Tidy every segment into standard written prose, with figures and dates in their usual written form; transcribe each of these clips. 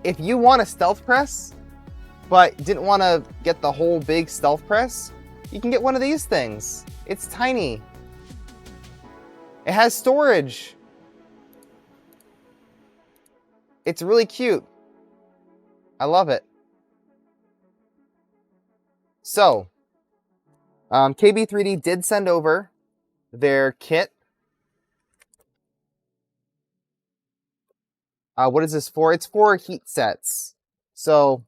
if you want a stealth press, but didn't want to get the whole big stealth press, you can get one of these things. It's tiny. It has storage. It's really cute. I love it. So, KB3D did send over their kit. What is this for? It's for heat sets. So,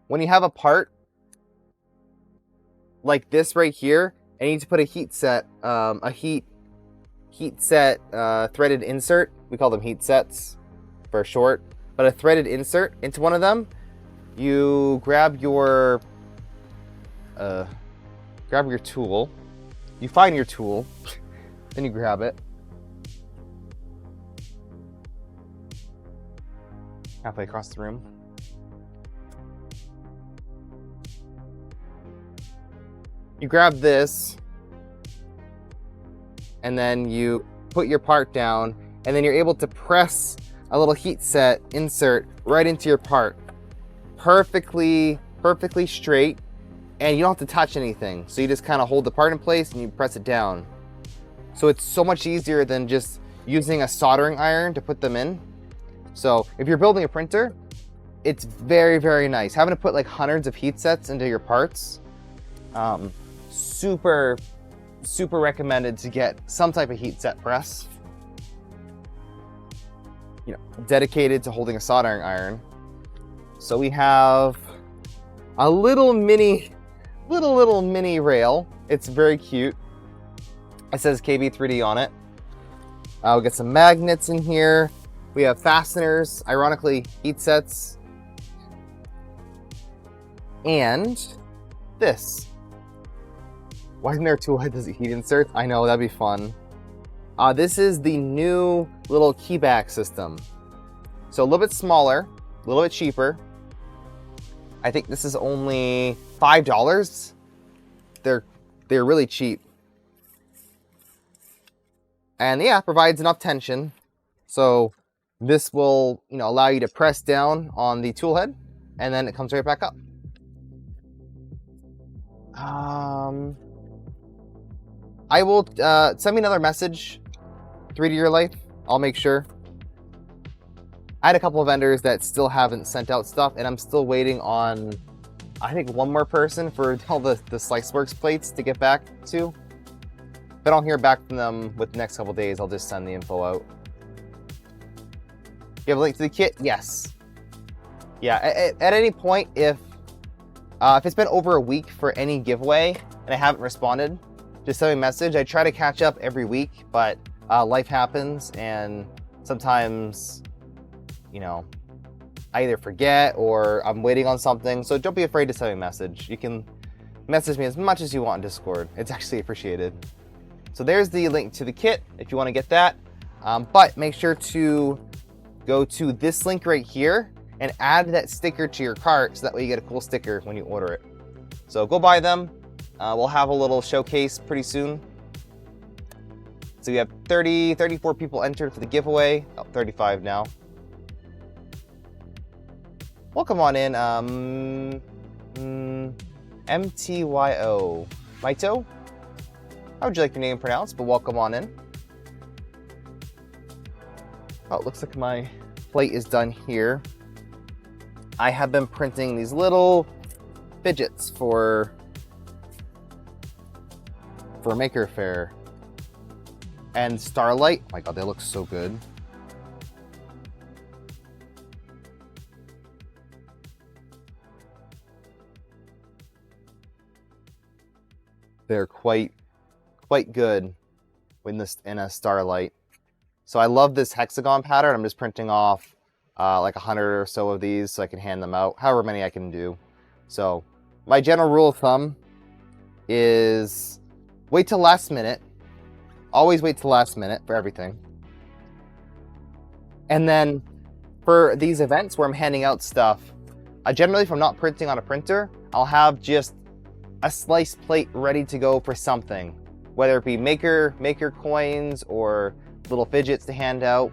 when you have a part like this right here, and you need to put a heat set, heat set threaded insert. We call them heat sets for short, but a threaded insert into one of them. You grab your tool. You find your tool, then you grab it. Halfway across the room. You grab this, and then you put your part down, and then you're able to press a little heat set insert right into your part. Perfectly straight, and you don't have to touch anything. So you just kind of hold the part in place and you press it down. So it's so much easier than just using a soldering iron to put them in. So if you're building a printer, it's very, very nice. Having to put like hundreds of heat sets into your parts, super recommended to get some type of heat set press. You know, dedicated to holding a soldering iron. So we have a little mini rail. It's very cute. It says KB3D on it. We'll get some magnets in here. We have fasteners, ironically, heat sets. And this. Why isn't there a tool that does heat inserts? I know, that'd be fun. This is the new little keyback system. So a little bit smaller, a little bit cheaper. I think this is only $5. They're really cheap. And yeah, provides enough tension. So this will, you know, allow you to press down on the tool head, and then it comes right back up. I will send me another message, 3D Your Life. I'll make sure. I had a couple of vendors that still haven't sent out stuff, and I'm still waiting on, I think, one more person for all the SliceWorks plates to get back to. If I don't hear back from them with the next couple days, I'll just send the info out. You have a link to the kit? Yes. Yeah, at any point, if it's been over a week for any giveaway and I haven't responded, just send me a message. I try to catch up every week, but life happens, and sometimes, you know, I either forget or I'm waiting on something. So don't be afraid to send me a message. You can message me as much as you want in Discord. It's actually appreciated. So there's the link to the kit if you want to get that. But make sure to go to this link right here and add that sticker to your cart so that way you get a cool sticker when you order it. So go buy them. We'll have a little showcase pretty soon. So we have 34 people entered for the giveaway. Oh, 35 now. Welcome on in, MTYO. Maito? How would you like your name pronounced? But welcome on in. Oh, it looks like my plate is done here. I have been printing these little fidgets for Maker Faire. And Starlight. Oh my god, they look so good. They're quite good in a Starlight. So I love this hexagon pattern. I'm just printing off like 100 or so of these so I can hand them out, however many I can do. So my general rule of thumb is wait till last minute. Always wait till last minute for everything. And then for these events where I'm handing out stuff, generally if I'm not printing on a printer, I'll have just a slice plate ready to go for something, whether it be maker coins or little fidgets to hand out,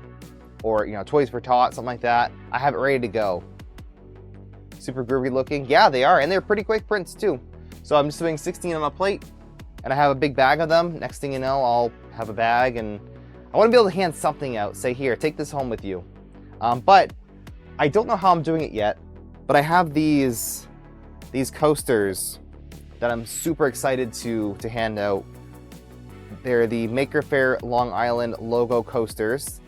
or, you know, toys for tots, something like that. I have it ready to go. Super groovy looking. Yeah, they are, and they're pretty quick prints too. So I'm just doing 16 on a plate, and I have a big bag of them. Next thing you know, I'll have a bag, and I want to be able to hand something out. Say, here, take this home with you. But I don't know how I'm doing it yet, but I have these coasters that I'm super excited to hand out. They're the Maker Faire Long Island logo coasters,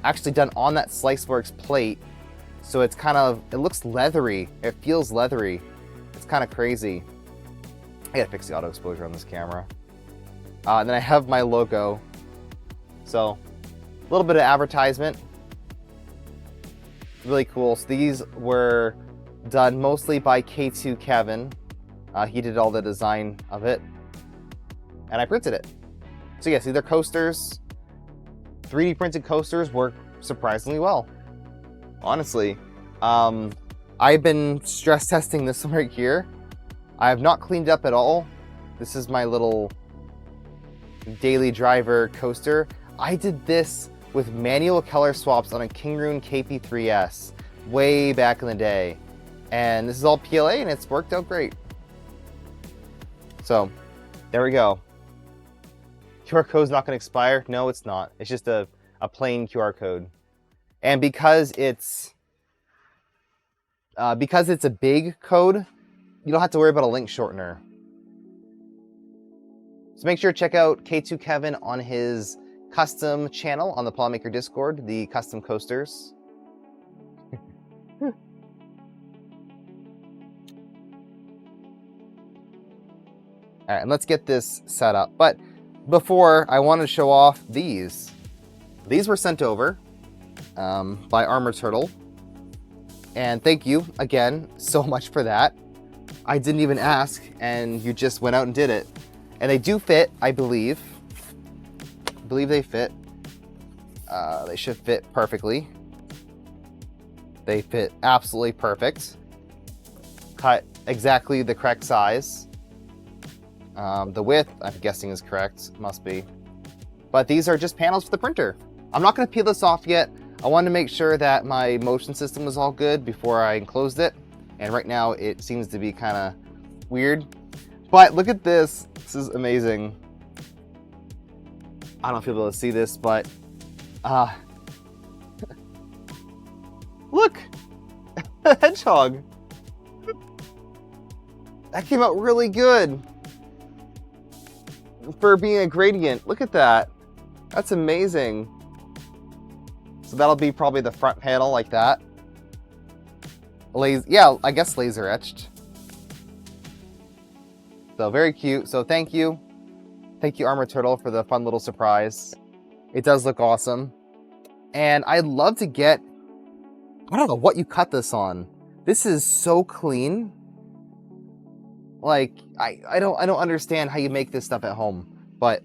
actually done on that Sliceworks plate. So it's kind of, it looks leathery. It feels leathery. It's kind of crazy. I gotta fix the auto exposure on this camera. And then I have my logo. So a little bit of advertisement. Really cool. So these were done mostly by K2 Kevin. He did all the design of it, and I printed it. So yes, these are coasters. 3D printed coasters work surprisingly well. Honestly, I've been stress testing this one right here. I have not cleaned up at all. This is my little daily driver coaster. I did this with manual color swaps on a Kingroon KP3S way back in the day. And this is all PLA, and it's worked out great. So there we go. QR code's not going to expire. No, it's not. It's just a plain QR code. And because it's a big code, you don't have to worry about a link shortener. So make sure to check out K2 Kevin on his custom channel on the Plotmaker Discord, the custom coasters. All right, and let's get this set up. But before, I want to show off these. These were sent over by Armor Turtle. And thank you, again, so much for that. I didn't even ask, and you just went out and did it. And they do fit, I believe. I believe they fit. They should fit perfectly. They fit absolutely perfect. Cut exactly the correct size. The width, I'm guessing, is correct. Must be. But these are just panels for the printer. I'm not going to peel this off yet. I wanted to make sure that my motion system was all good before I enclosed it. And right now it seems to be kind of weird. But look at this. This is amazing. I don't know if you'll be able to see this, but look! A hedgehog! That came out really good for being a gradient. Look at that. That's amazing. So that'll be probably the front panel like that. Yeah, I guess laser etched. So very cute. So thank you. Thank you, Armor Turtle, for the fun little surprise. It does look awesome. And I'd love to get, I don't know what you cut this on. This is so clean. Like, I don't understand how you make this stuff at home. But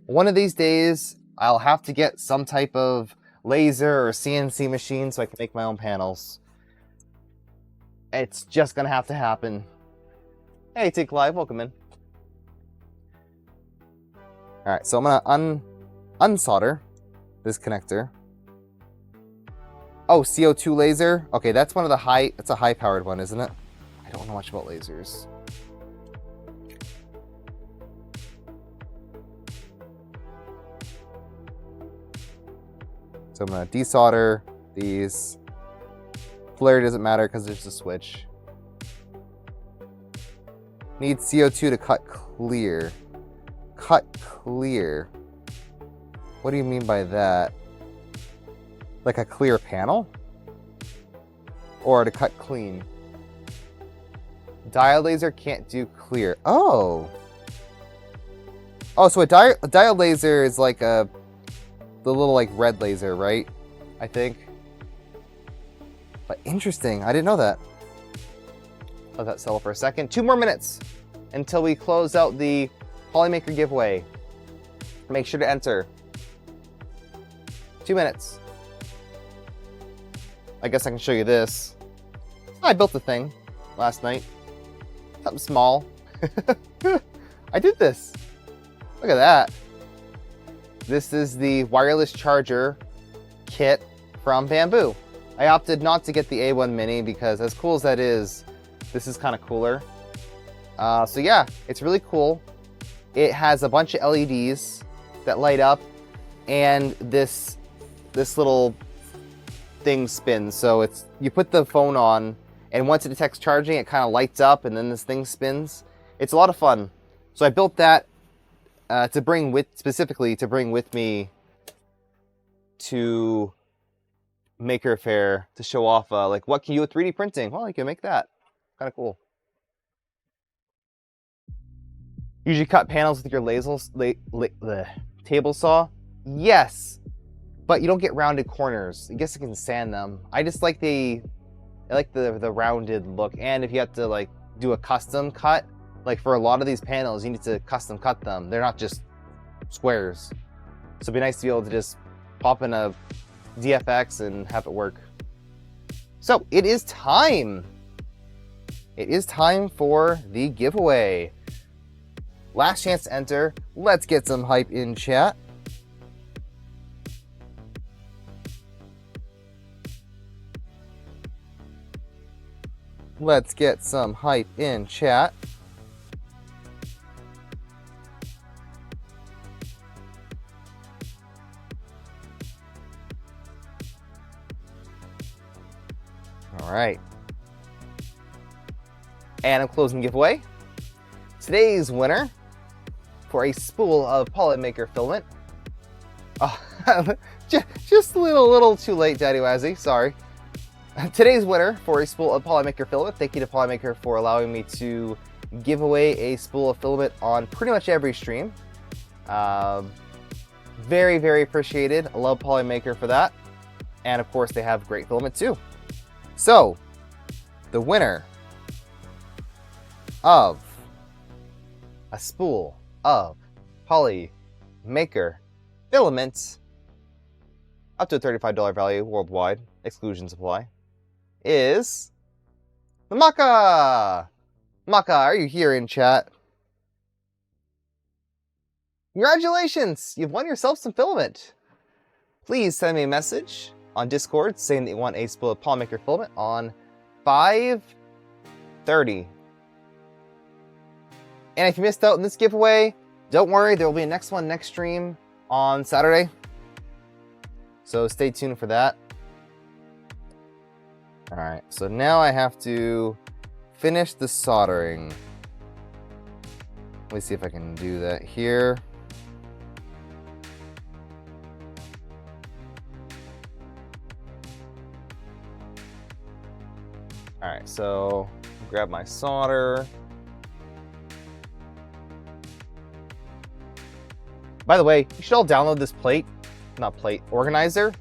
one of these days, I'll have to get some type of laser or CNC machine so I can make my own panels. It's just gonna have to happen. Hey, Take Live, welcome in. All right, so I'm gonna unsolder this connector. Oh, CO2 laser. Okay, that's one of the it's a high-powered one, isn't it? I don't know much about lasers. So I'm gonna desolder these. Polarity doesn't matter because there's a switch. Need CO2 to cut clear. Cut clear. What do you mean by that? Like a clear panel? Or to cut clean? Diode laser can't do clear. Oh! Oh, so a diode laser is like the little like red laser, right? I think. But interesting, I didn't know that. Let that settle for a second. 2 more minutes until we close out the Polymaker giveaway. Make sure to enter. 2 minutes. I guess I can show you this. I built the thing last night. Something small. I did this. Look at that. This is the wireless charger kit from Bamboo. I opted not to get the A1 Mini because as cool as that is, this is kind of cooler. So yeah, it's really cool. It has a bunch of LEDs that light up, and this little thing spins. So you put the phone on, and once it detects charging, it kind of lights up, and then this thing spins. It's a lot of fun. So I built that specifically to bring with me to Maker Faire to show off like what can you do with 3D printing? Well, you can make that. Kind of cool. Usually cut panels with your table saw? Yes, but you don't get rounded corners. I guess you can sand them. I just like the rounded look. And if you have to like do a custom cut, like for a lot of these panels, you need to custom cut them. They're not just squares. So it'd be nice to be able to just pop in a DFX and have it work. So it is time. It is time for the giveaway. Last chance to enter. Let's get some hype in chat. Let's get some hype in chat. All right. And I'm closing the giveaway. Today's winner for a spool of Polymaker filament. Oh, just a little too late, Daddy Wazzy. Sorry. Today's winner for a spool of Polymaker filament. Thank you to Polymaker for allowing me to give away a spool of filament on pretty much every stream. Very, very appreciated. I love Polymaker for that. And of course, they have great filament too. So, the winner of a spool of Polymaker filament up to a $35 value worldwide, exclusions apply, is the Maka. Maka, are you here in chat? Congratulations, you've won yourself some filament. Please send me a message on Discord saying that you want a spool of Polymaker filament on 5/30. And if you missed out on this giveaway, don't worry, there will be a next one next stream on Saturday. So stay tuned for that. All right, so now I have to finish the soldering. Let me see if I can do that here. All right, so grab my solder. By the way, you should all download this organizer.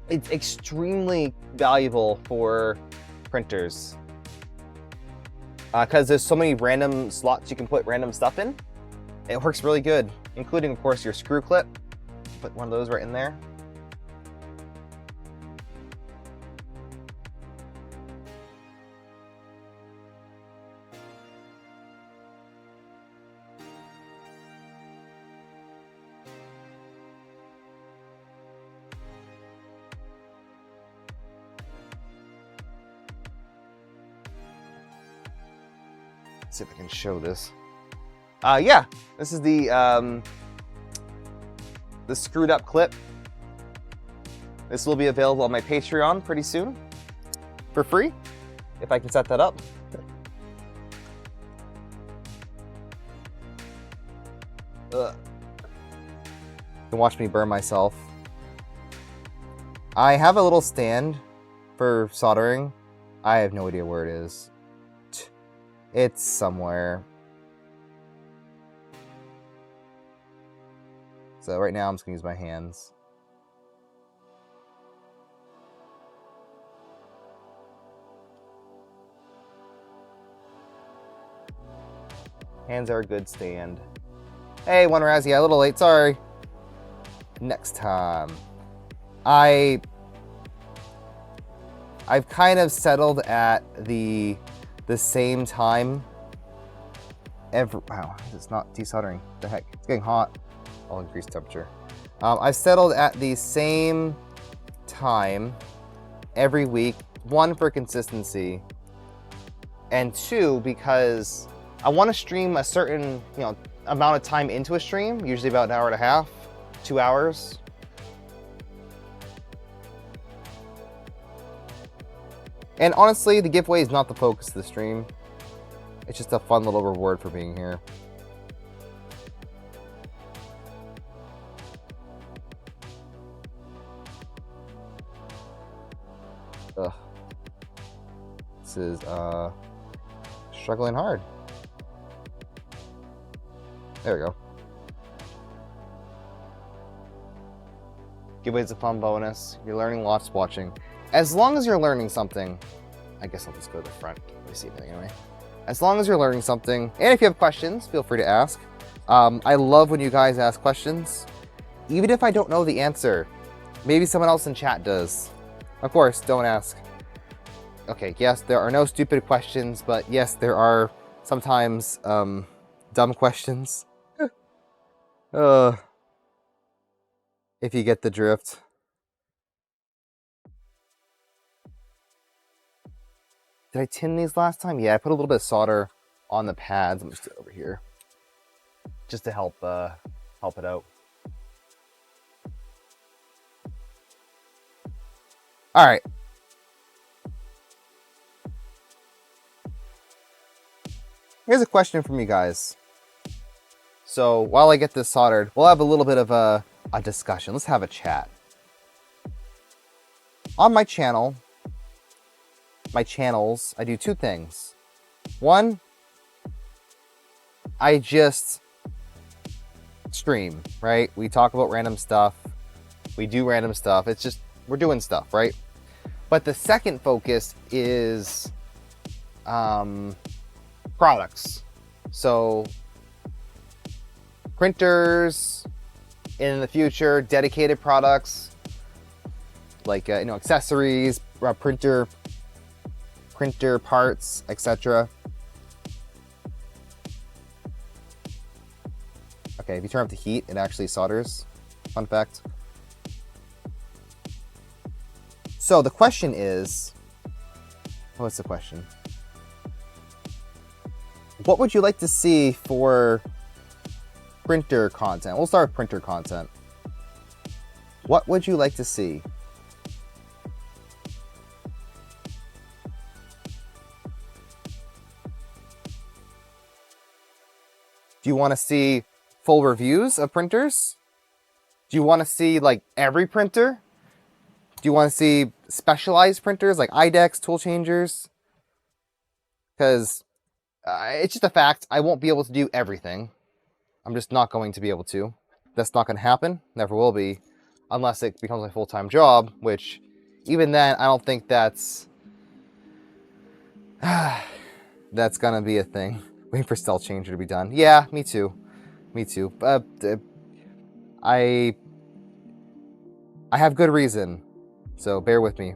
It's extremely valuable for printers because there's so many random slots you can put random stuff in. It works really good, including, of course, your screw clip. Put one of those right in there. See if I can show this. Yeah, this is the screwed up clip. This will be available on my Patreon pretty soon for free, if I can set that up. Ugh. You can watch me burn myself. I have a little stand for soldering. I have no idea where it is. It's somewhere. So right now I'm just gonna use my hands. Hands are a good stand. Hey, One Razzie, a little late, sorry. Next time. I've kind of settled at the same time wow, it's not desoldering. What the heck? It's getting hot. I'll increase temperature. I've settled at the same time every week. One, for consistency, and two, because I want to stream a certain, amount of time into a stream, usually about an hour and a half, 2 hours. And honestly, the giveaway is not the focus of the stream. It's just a fun little reward for being here. Ugh. This is struggling hard. There we go. Giveaway's a fun bonus. You're learning lots watching. As long as you're learning something, I guess I'll just go to the front. Let me see anything anyway. As long as you're learning something, and if you have questions, feel free to ask. I love when you guys ask questions. Even if I don't know the answer, maybe someone else in chat does. Of course, don't ask. Okay, yes, there are no stupid questions, but yes, there are sometimes dumb questions. If you get the drift. Did I tin these last time? Yeah, I put a little bit of solder on the pads. I'm just do it over here, just to help it out. All right. Here's a question from you guys. So while I get this soldered, we'll have a little bit of a discussion. Let's have a chat. On my channels, I do two things. One, I just stream, right? We talk about random stuff. We do random stuff. It's just, we're doing stuff, right? But the second focus is products. So printers, in the future, dedicated products, like accessories, printer parts, etc. Okay, if you turn up the heat, it actually solders. Fun fact. So the question is, what's the question? What would you like to see for printer content? We'll start with printer content. What would you like to see? Do you want to see full reviews of printers? Do you want to see like every printer? Do you want to see specialized printers like IDEX, tool changers? Because it's just a fact, I won't be able to do everything. I'm just not going to be able to. That's not going to happen. Never will be. Unless it becomes my full-time job, which even then, I don't think that's going to be a thing. Waiting for stealth changer to be done. Yeah, me too. Me too. I have good reason, so bear with me.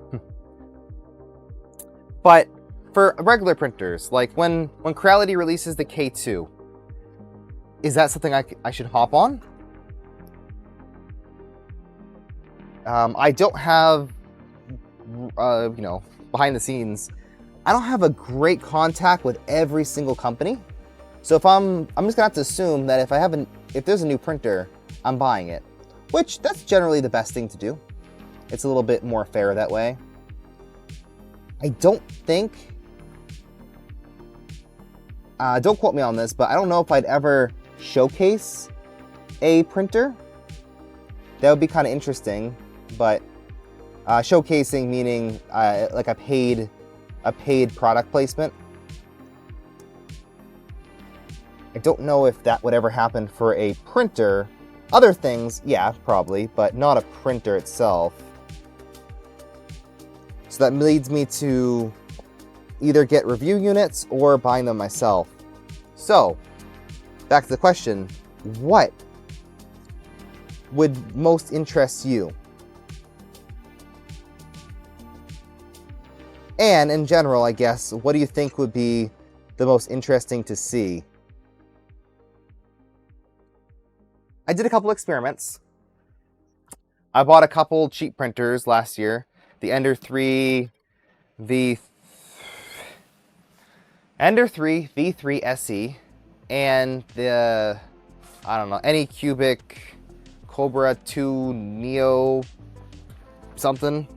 But for regular printers, like when Creality releases the K2, is that something I should hop on? I don't have, behind the scenes, I don't have a great contact with every single company. So if I'm just gonna have to assume that if there's a new printer, I'm buying it, which that's generally the best thing to do. It's a little bit more fair that way. I don't think, don't quote me on this, but I don't know if I'd ever showcase a printer. That would be kind of interesting, but showcasing meaning like a paid product placement. I don't know if that would ever happen for a printer. Other things, yeah, probably, but not a printer itself. So that leads me to either get review units or buying them myself. So, back to the question, what would most interest you? And in general, I guess, what do you think would be the most interesting to see? I did a couple experiments. I bought a couple cheap printers last year. the Ender 3 V3 SE, and the, I don't know, any cubic Cobra 2 Neo something.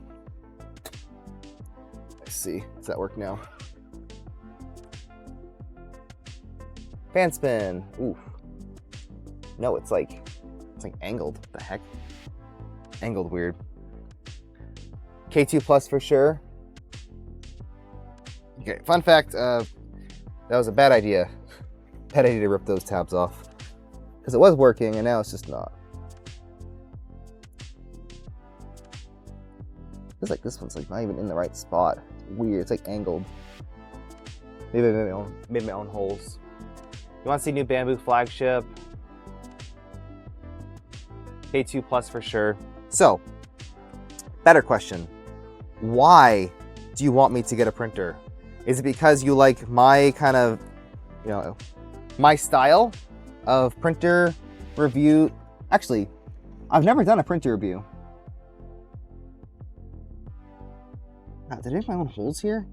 Let's see, does that work now? Fan spin. Ooh. No, it's like angled. What the heck? Angled weird. K2 Plus for sure. Okay, fun fact, that was a bad idea. Bad idea to rip those tabs off. Because it was working and now it's just not. Feels like this one's like not even in the right spot. It's weird, it's like angled. Maybe I made my own holes. You want to see new Bamboo flagship? K2 Plus for sure. So, better question. Why do you want me to get a printer? Is it because you like my kind of, you know, my style of printer review? Actually, I've never done a printer review. Did I make my own holes here?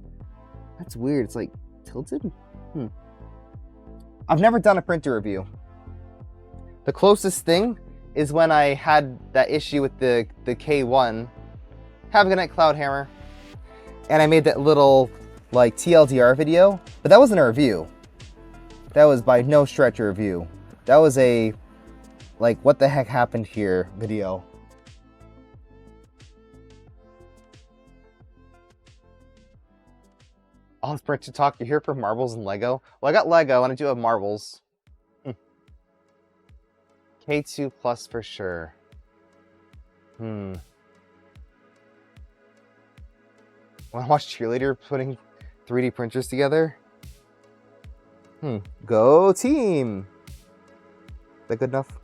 That's weird. It's like tilted? I've never done a printer review. The closest thing is when I had that issue with the K1. Have a good night, Cloud Hammer. And I made that little like TLDR video, but that wasn't a review. That was by no stretch a review. That was a like what the heck happened here video. Oh, it's Printer Talk. You're here for marbles and Lego? Well, I got Lego and I do have marbles. K2 Plus for sure. Want to watch Cheerleader putting 3D printers together? Go team! Is that good enough?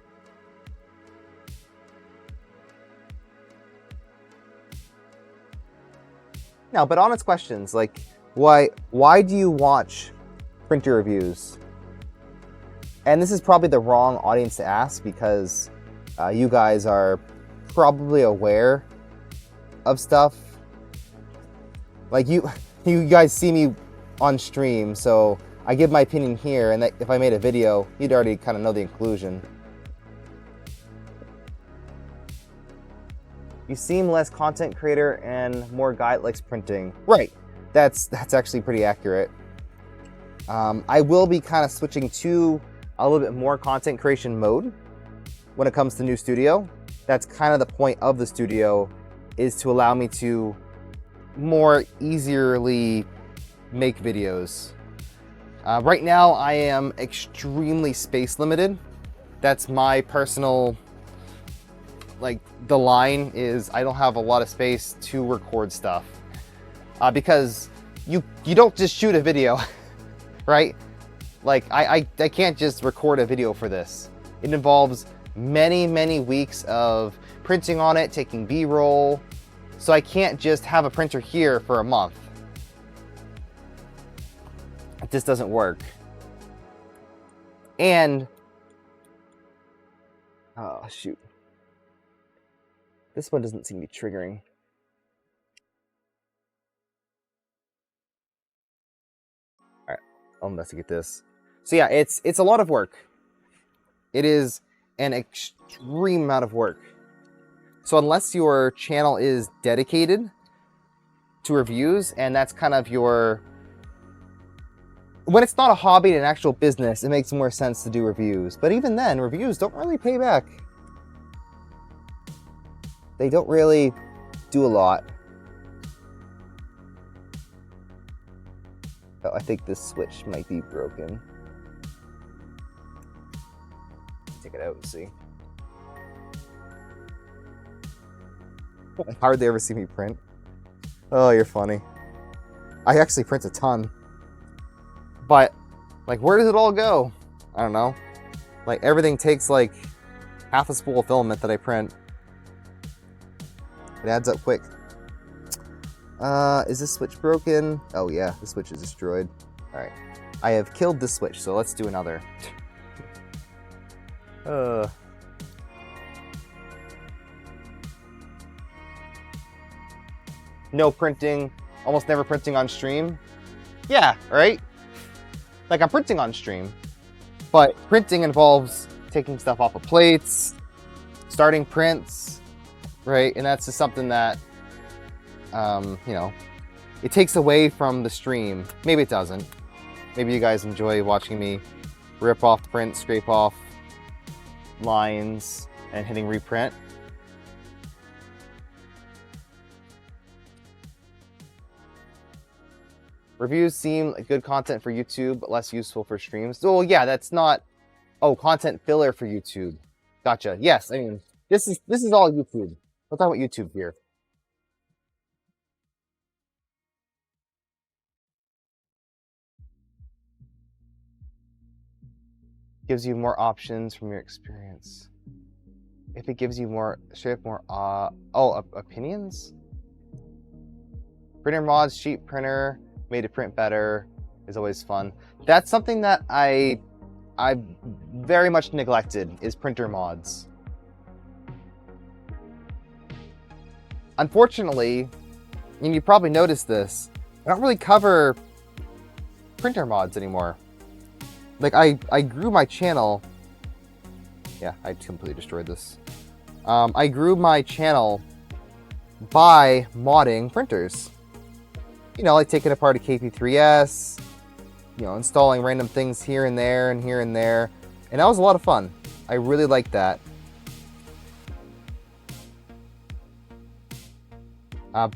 No, but honest questions, like, why do you watch printer reviews? And this is probably the wrong audience to ask because you guys are probably aware of stuff. Like you guys see me on stream, so I give my opinion here, and that if I made a video, you'd already kind of know the conclusion. You seem less content creator and more guy that likes printing. Right, that's actually pretty accurate. I will be kind of switching to a little bit more content creation mode when it comes to new studio. That's kind of the point of the studio, is to allow me to more easily make videos. Right now I am extremely space limited. That's my personal, like, the line is I don't have a lot of space to record stuff. Because you don't just shoot a video, right? Like, I can't just record a video for this. It involves many weeks of printing on it, taking B-roll. So I can't just have a printer here for a month. It just doesn't work. And, oh shoot. This one doesn't seem to be triggering. All right, I'll investigate this. So yeah, it's a lot of work. It is an extreme amount of work. So unless your channel is dedicated to reviews, and that's kind of your... When it's not a hobby and an actual business, it makes more sense to do reviews. But even then, reviews don't really pay back. They don't really do a lot. Oh, I think this switch might be broken. Take it out and see. Hardly ever see me print. Oh, you're funny. I actually print a ton. But, like, where does it all go? I don't know. Like, everything takes, like, half a spool of filament that I print. It adds up quick. Is this switch broken? Oh, yeah, the switch is destroyed. Alright. I have killed this switch, so let's do another. no printing, almost never printing on stream. Yeah, right? Like I'm printing on stream, but printing involves taking stuff off of plates, starting prints, right? And that's just something that, you know, it takes away from the stream. Maybe it doesn't. Maybe you guys enjoy watching me rip off print, scrape off lines, and hitting reprint. Reviews seem like good content for YouTube, but less useful for streams. Oh yeah, that's not. Oh, content filler for YouTube. Gotcha. Yes, I mean this is all YouTube. We're talking about YouTube here. Gives you more options from your experience. If it gives you more, straight up more, opinions? Printer mods, cheap printer, made to print better, is always fun. That's something that I very much neglected, is printer mods. Unfortunately, and you probably noticed this, I don't really cover printer mods anymore. Like, I grew my channel. Yeah, I completely destroyed this. I grew my channel by modding printers. You know, like taking apart a KP3S, you know, installing random things here and there and here and there. And that was a lot of fun. I really liked that.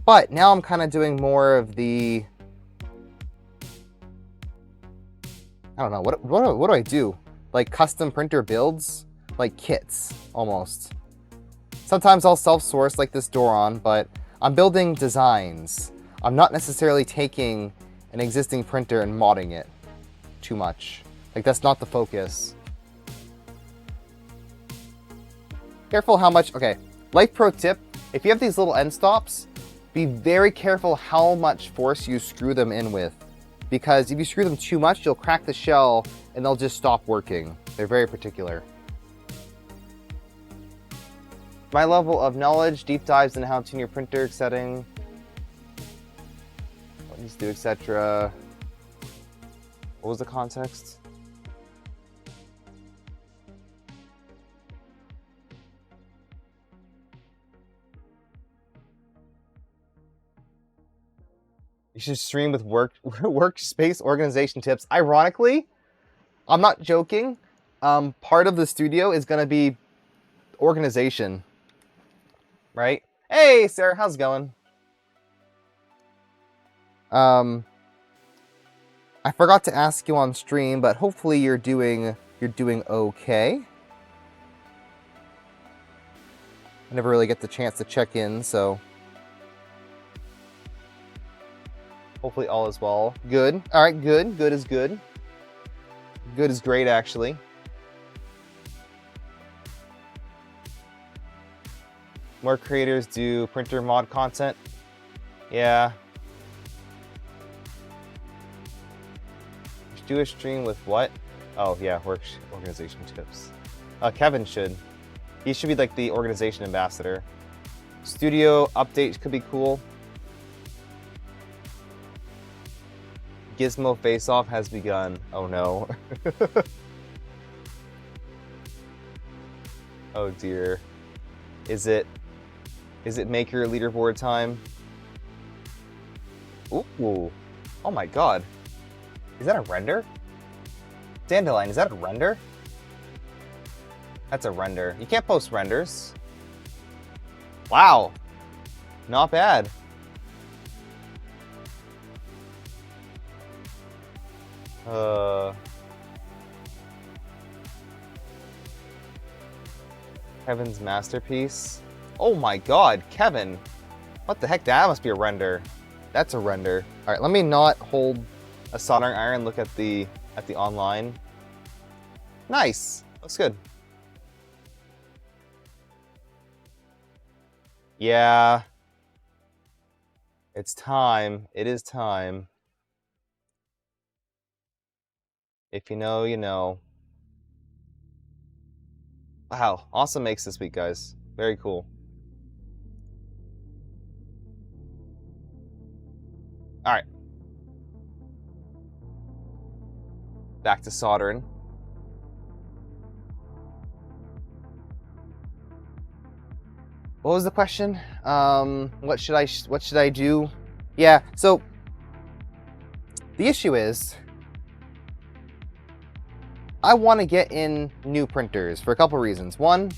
But now I'm kind of doing more of the... I don't know, what do I do? Like custom printer builds? Like kits, almost. Sometimes I'll self-source like this Doron, but I'm building designs. I'm not necessarily taking an existing printer and modding it too much. Like that's not the focus. Careful how much, okay, life pro tip, if you have these little end stops, be very careful how much force you screw them in with. Because if you screw them too much, you'll crack the shell and they'll just stop working. They're very particular. My level of knowledge, deep dives into how to tune your printer setting, what needs to do, etc. What was the context? You should stream with workspace organization tips. Ironically, I'm not joking. Part of the studio is going to be organization, right? Hey, Sarah, how's it going? I forgot to ask you on stream, but hopefully you're doing okay. I never really get the chance to check in, so hopefully all is well. Good. All right, good. Good is good. Good is great, actually. More creators do printer mod content. Yeah. Do a stream with what? Oh, yeah, organization tips. Kevin should. He should be like the organization ambassador. Studio updates could be cool. Gizmo face-off has begun. Oh no. Oh dear. Is it maker leaderboard time? Ooh. Oh my god. Is that a render? Dandelion, is that a render? That's a render. You can't post renders. Wow. Not bad. Kevin's masterpiece. Oh my god, Kevin. What the heck? That must be a render. That's a render. All right, let me not hold a soldering iron. Look at the online. Nice. Looks good. Yeah. It's time. It is time. If you know, you know. Wow, awesome makes this week, guys. Very cool. All right. Back to soldering. What was the question? What should I do? Yeah, so the issue is I want to get in new printers for a couple reasons. One,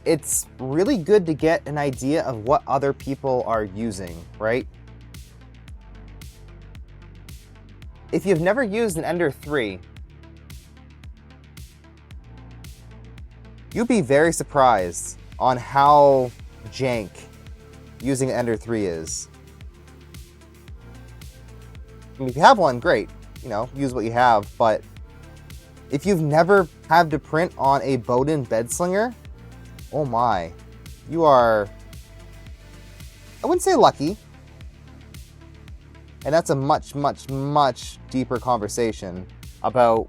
it's really good to get an idea of what other people are using, right? If you've never used an Ender 3, you'd be very surprised on how jank using an Ender 3 is. I mean, if you have one, great. You know, use what you have, but if you've never had to print on a Bowden Bedslinger, oh my, you are, I wouldn't say lucky. And that's a much, much, much deeper conversation about,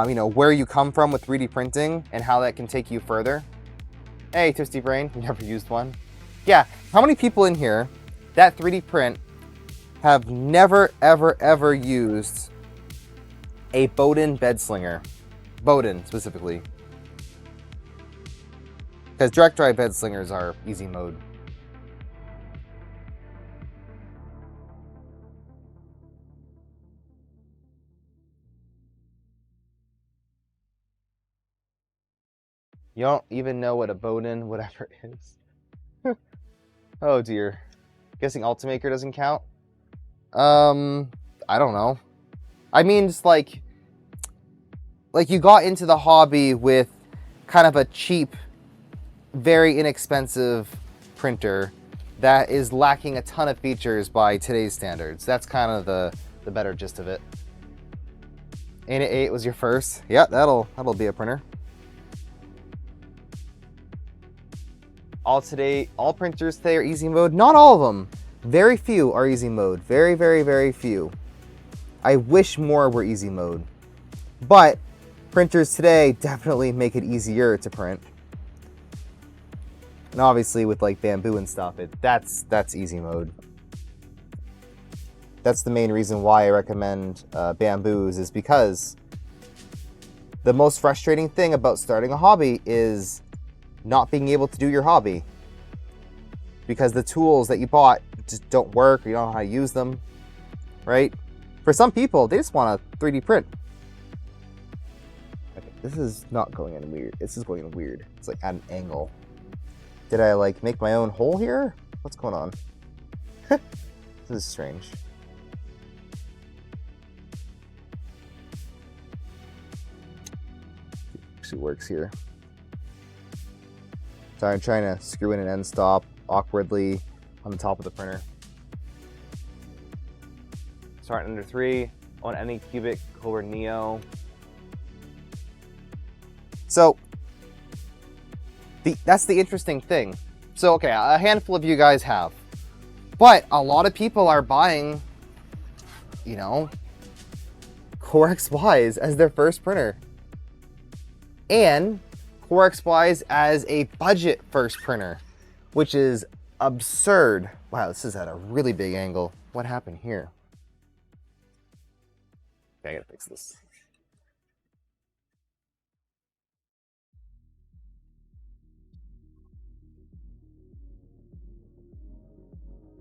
you know, where you come from with 3D printing and how that can take you further. Hey, Twisty Brain, never used one. Yeah, how many people in here that 3D print have never, ever, ever used a Bowden Bedslinger? Bowden, specifically. Because direct drive Bedslingers are easy mode. You don't even know what a Bowden whatever is. Oh dear. Guessing Ultimaker doesn't count? I don't know. I mean, just like you got into the hobby with kind of a cheap, very inexpensive printer that is lacking a ton of features by today's standards. That's kind of the better gist of it. Ain't It 8 was your first? Yeah, that'll be a printer. All printers today are easy mode. Not all of them. Very few are easy mode. Very, very, very few. I wish more were easy mode. But printers today definitely make it easier to print. And obviously with like Bamboo and stuff, that's easy mode. That's the main reason why I recommend Bamboos, is because the most frustrating thing about starting a hobby is not being able to do your hobby. Because the tools that you bought just don't work, or you don't know how to use them, right? For some people, they just want to 3D print. Okay, this is not going in weird. This is going in weird. It's like at an angle. Did I like make my own hole here? What's going on? This is strange. Actually works here. So I'm trying to screw in an end stop awkwardly on the top of the printer. Start Ender 3 on any Cubic Cobra Neo. So that's the interesting thing. So okay, a handful of you guys have, but a lot of people are buying, you know, Core XYs as their first printer, and Core XYs as a budget first printer, which is absurd. Wow, this is at a really big angle. What happened here? Okay, I gotta fix this.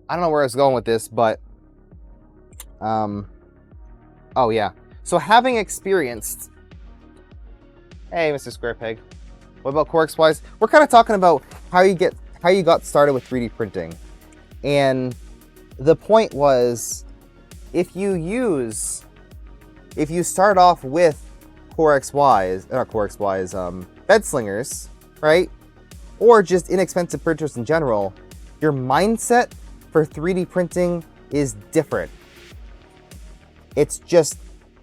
I don't know where I was going with this, but oh yeah. So having experienced, hey, Mr. Square Peg, what about Core XYs? We're kind of talking about how you got started with 3D printing, and the point was, if you start off with Core XYs, not Core XYs, Bedslingers, right, or just inexpensive printers in general, your mindset for 3D printing is different. It's just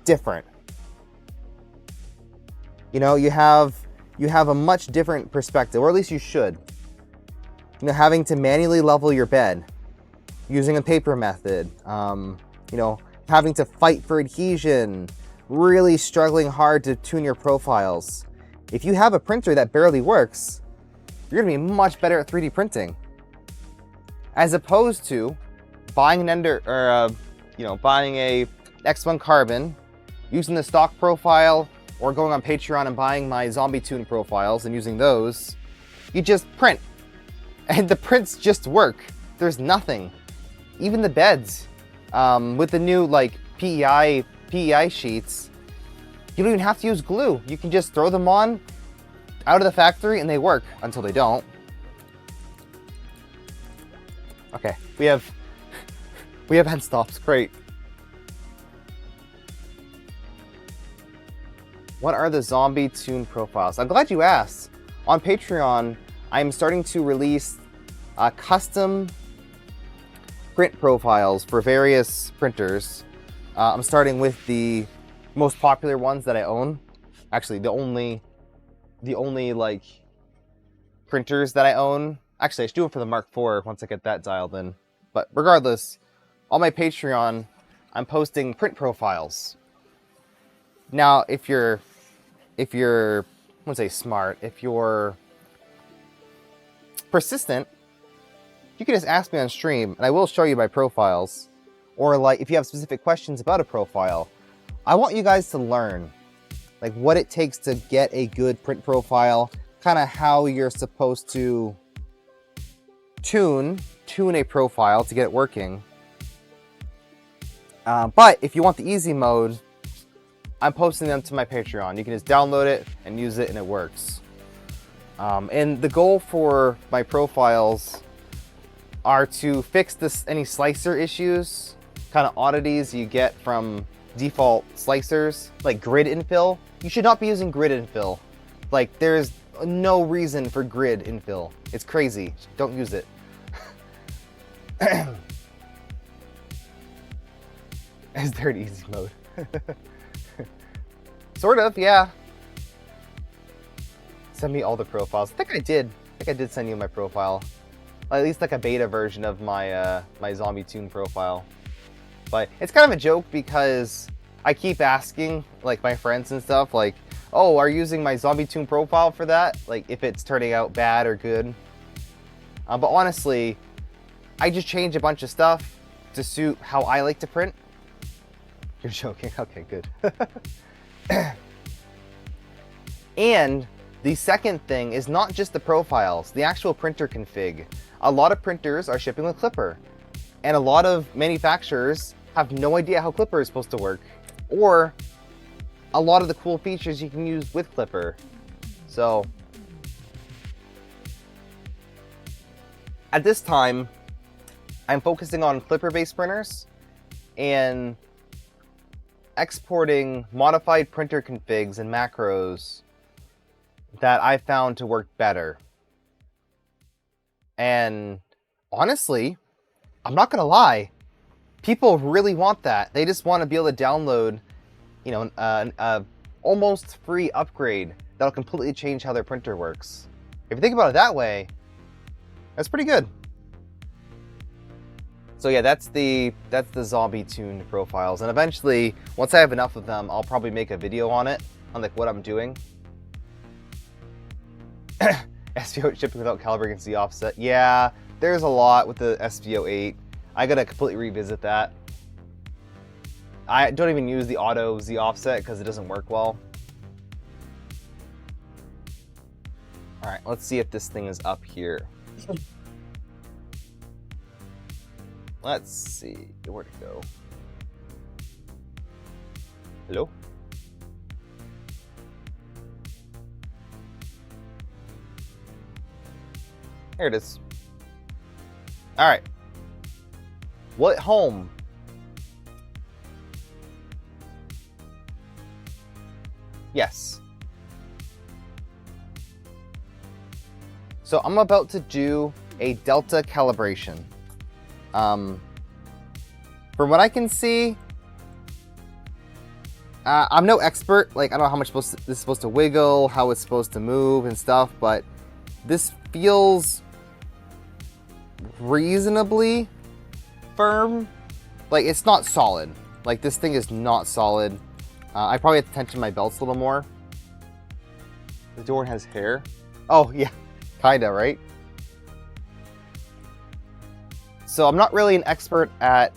different. You know, you have a much different perspective, or at least you should. You know, having to manually level your bed, using a paper method, you know, having to fight for adhesion, really struggling hard to tune your profiles. If you have a printer that barely works, you're gonna be much better at 3D printing. as opposed to buying an Ender, or buying a X1 Carbon, using the stock profile, or going on Patreon and buying my Zombie Tune profiles and using those. You just print, and the prints just work. There's nothing. Even the beds, with the new like PEI sheets, you don't even have to use glue. You can just throw them on out of the factory and they work until they don't. Okay, we have end stops. Great. What are the Zombie Tune profiles? I'm glad you asked. On Patreon, I'm starting to release custom print profiles for various printers. I'm starting with the most popular ones that I own. Actually, the only like printers that I own. Actually, I should do it for the Mark IV once I get that dialed in. But regardless, on my Patreon, I'm posting print profiles. Now, if you're, I wouldn't say smart, if you're persistent, you can just ask me on stream and I will show you my profiles. Or like, if you have specific questions about a profile, I want you guys to learn like what it takes to get a good print profile, kind of how you're supposed to tune a profile to get it working. But if you want the easy mode, I'm posting them to my Patreon. You can just download it and use it and it works. And the goal for my profiles are to fix any slicer issues, kind of oddities you get from default slicers, like grid infill. You should not be using grid infill. Like, there's no reason for grid infill. It's crazy. Don't use it. Is there an easy mode? Sort of, yeah. Send me all the profiles. I think I did send you my profile. At least like a beta version of my my Zombie Tune profile. But it's kind of a joke because I keep asking like my friends and stuff like, oh, are you using my Zombie Tune profile for that? Like if it's turning out bad or good. But honestly, I just change a bunch of stuff to suit how I like to print. You're joking? Okay, good. And the second thing is not just the profiles, the actual printer config. A lot of printers are shipping with Clipper, and a lot of manufacturers have no idea how Clipper is supposed to work, or a lot of the cool features you can use with Clipper. So at this time, I'm focusing on Clipper-based printers and exporting modified printer configs and macros that I found to work better. And honestly, I'm not gonna lie, people really want that. They just want to be able to download, you know, an almost free upgrade that'll completely change how their printer works. If you think about it that way, that's pretty good. So yeah, that's the Zombie Tune profiles, and eventually, once I have enough of them, I'll probably make a video on it, on like what I'm doing. SVO shipping without calibrating Z offset. Yeah, there's a lot with the SVO 8. I gotta completely revisit that. I don't even use the auto Z offset because it doesn't work well. All right, let's see if this thing is up here. Let's see, where'd it go? Hello? Here it is. All right. What home? Yes. So I'm about to do a delta calibration. From what I can see, I'm no expert. Like, I don't know how much this is supposed to wiggle, how it's supposed to move and stuff, but this feels reasonably firm. Like, it's not solid. Like, this thing is not solid. I probably have to tension my belts a little more. The door has hair. Oh, yeah. Kinda, right? So I'm not really an expert at...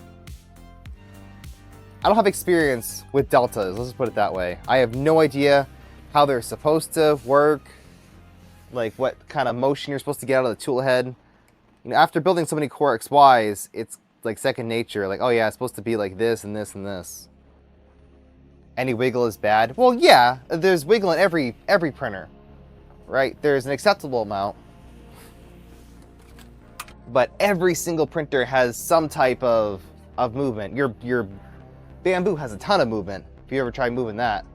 I don't have experience with deltas, let's just put it that way. I have no idea how they're supposed to work, like what kind of motion you're supposed to get out of the tool head. You know, after building so many Core XYs, it's like second nature. Like, oh yeah, it's supposed to be like this and this and this. Any wiggle is bad. Well, yeah, there's wiggle in every printer, right? There's an acceptable amount, but every single printer has some type of movement. Your Bamboo has a ton of movement. If you ever try moving that,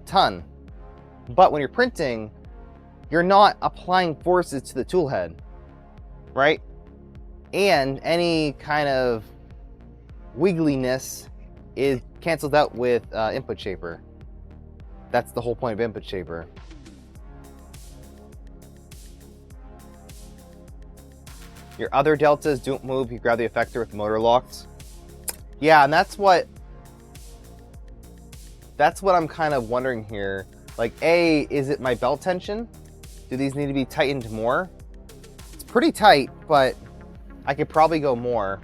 ton. But when you're printing, you're not applying forces to the tool head, right? And any kind of wiggliness is canceled out with input shaper. That's the whole point of input shaper. Your other deltas don't move. You grab the effector with motor locked. Yeah, and that's what I'm kind of wondering here. Like, A, is it my belt tension? Do these need to be tightened more? It's pretty tight, but I could probably go more.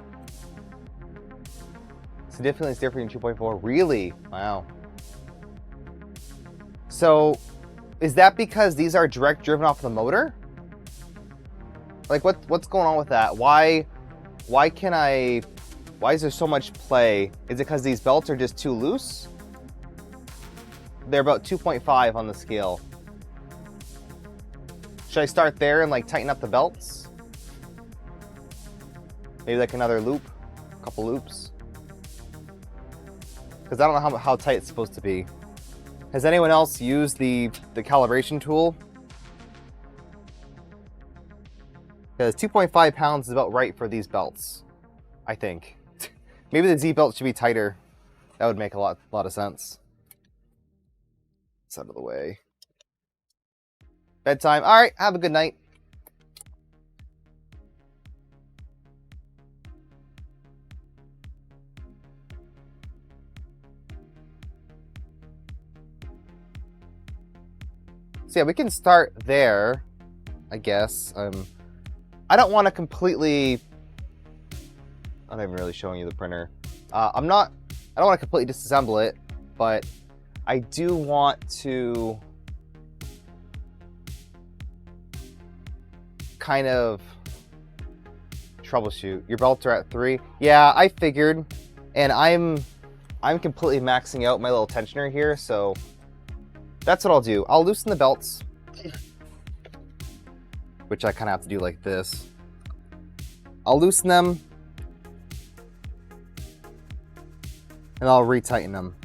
Significantly it's different in 2.4. Really? Wow. So, is that because these are direct driven off the motor? Like, what's going on with that? Why is there so much play? Is it because these belts are just too loose? They're about 2.5 on the scale. Should I start there and like tighten up the belts? Maybe like another loop, a couple loops. Because I don't know how tight it's supposed to be. Has anyone else used the calibration tool? Because 2.5 pounds is about right for these belts, I think. Maybe the Z belt should be tighter. That would make a lot of sense. It's out of the way. Bedtime. All right, have a good night. So yeah, we can start there, I guess. I don't want to completely... I'm not even really showing you the printer. I don't want to completely disassemble it, but I do want to kind of troubleshoot. Your belts are at 3. Yeah, I figured, and I'm completely maxing out my little tensioner here, so that's what I'll do. I'll loosen the belts, which I kind of have to do like this. I'll loosen them, and I'll retighten them.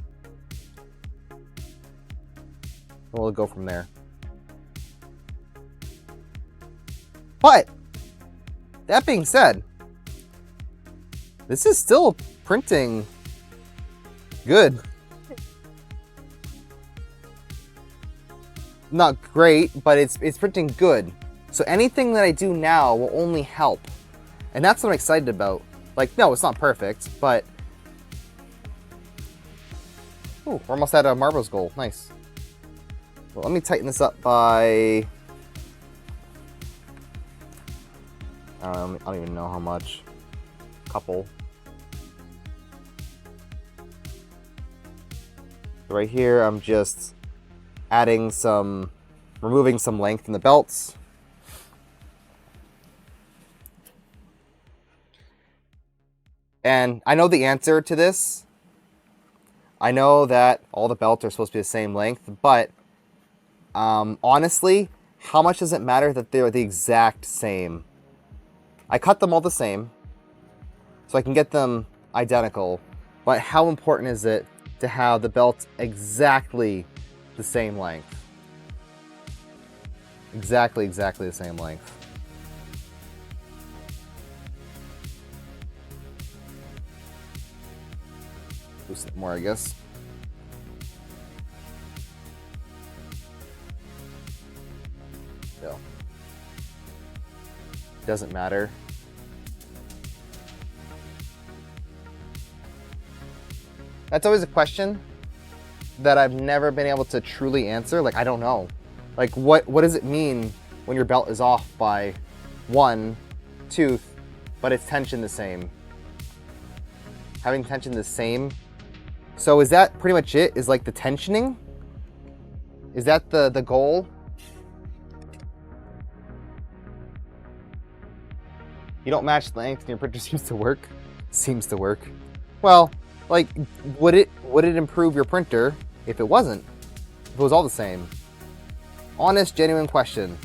We'll go from there. But that being said, this is still printing good. Not great, but it's printing good. So anything that I do now will only help. And that's what I'm excited about. Like, no, it's not perfect, but... Ooh, we're almost at a Marbles goal. Nice. Well, let me tighten this up by... I don't even know how much. Couple. So right here, I'm just adding some... removing some length in the belts. And I know the answer to this. I know that all the belts are supposed to be the same length, but honestly, how much does it matter that they're the exact same? I cut them all the same, so I can get them identical, but how important is it to have the belts exactly the same length? Exactly the same length. Loosen it more, I guess. No. Doesn't matter. That's always a question that I've never been able to truly answer. Like, I don't know. Like, what does it mean when your belt is off by 1 tooth but its tension the same. Having tension the same. So is that pretty much it? Is like the tensioning? Is that the goal? You don't match length and your printer seems to work? Seems to work. Well, like, would it improve your printer if it wasn't? If it was all the same? Honest, genuine question.